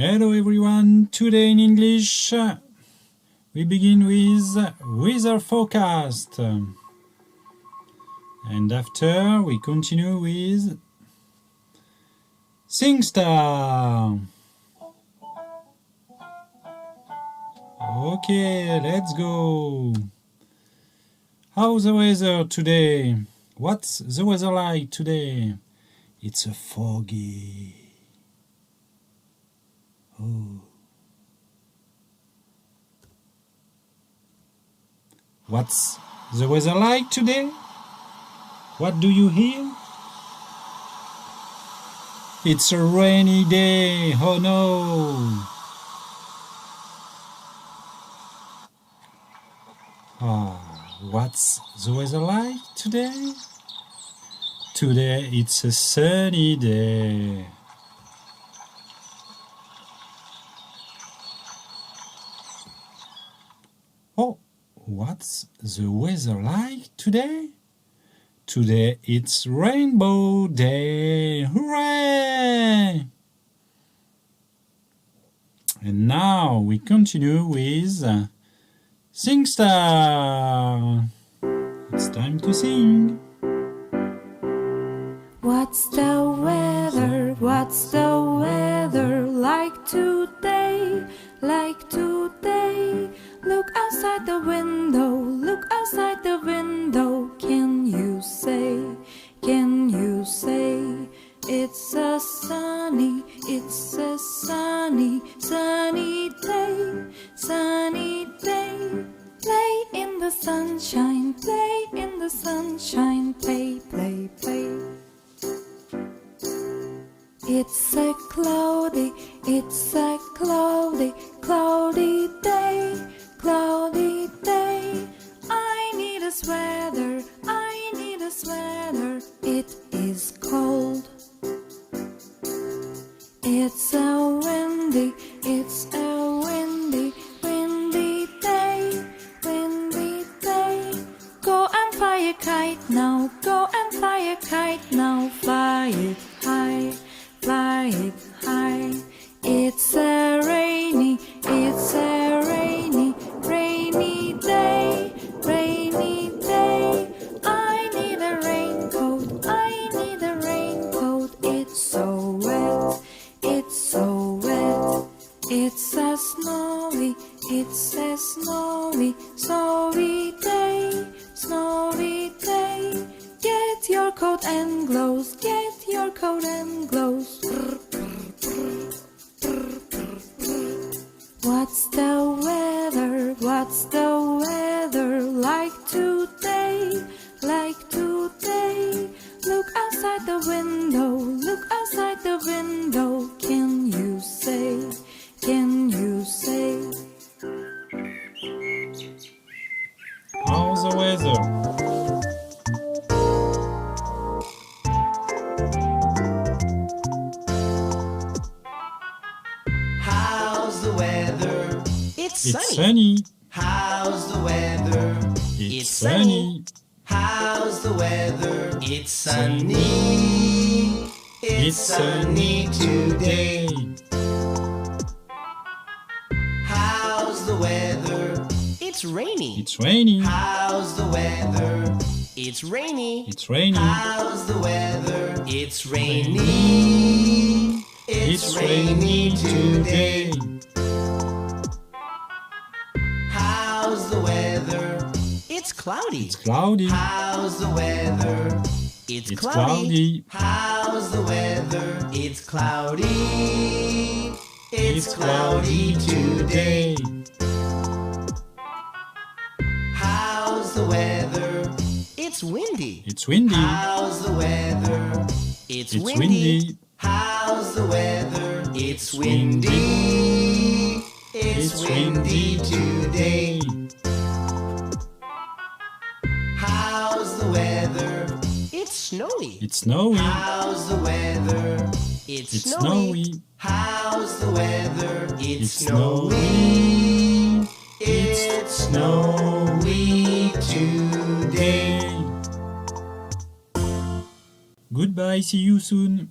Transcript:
Hello everyone, today in English we begin with weather forecast and after we continue with Singstar. Okay, let's go. How's the weather today? What's the weather like today? It's a foggy. Oh. What's the weather like today? What do you hear? It's a rainy day. Oh no. What's the weather like today? Today it's a sunny day. Oh, what's the weather like today? Today it's rainbow day. Hooray! And now we continue with Singstar. It's time to sing. What's the weather? What's the weather like today? Like today? Look outside the window. Look outside the window. Can you say? Can you say? It's a sunny sunny day. Sunny day. Play in the sunshine. Play in the sunshine. Play, play, play. It's a cloudy cloudy day, cloudy day. I need a sweater, I need a sweater. It is cold. It's a windy windy day, windy day. Go and fly a kite now, go and fly a kite now. Fly it high. Fly it high. It's a rainy rainy day, rainy day. I need a raincoat, I need a raincoat. It's so wet, it's so wet. It's a snowy snowy day, snowy day. Get your coat and gloves, get your coat and gloves. What's the weather? What's the weather like today? Like today? Look outside the window, look outside the window. Can you say? Can you say? How's the weather? It's sunny. How's the weather? It's sunny. How's the weather? It's sunny. It's sunny today. How's the weather? It's rainy. It's rainy. How's the weather? It's rainy. It's rainy. How's the weather? It's rainy. It's rainy today. How's the weather? It's cloudy. It's cloudy. How's the weather? It's cloudy. How's the weather? It's cloudy. It's cloudy today. How's the weather? It's windy. It's windy. How's the weather? It's windy. How's the weather? It's windy. It's windy today. How's the weather? It's snowy. It's snowy. How's the weather? It's snowy. How's the weather? It's snowy. It's snowy today. Goodbye, see you soon.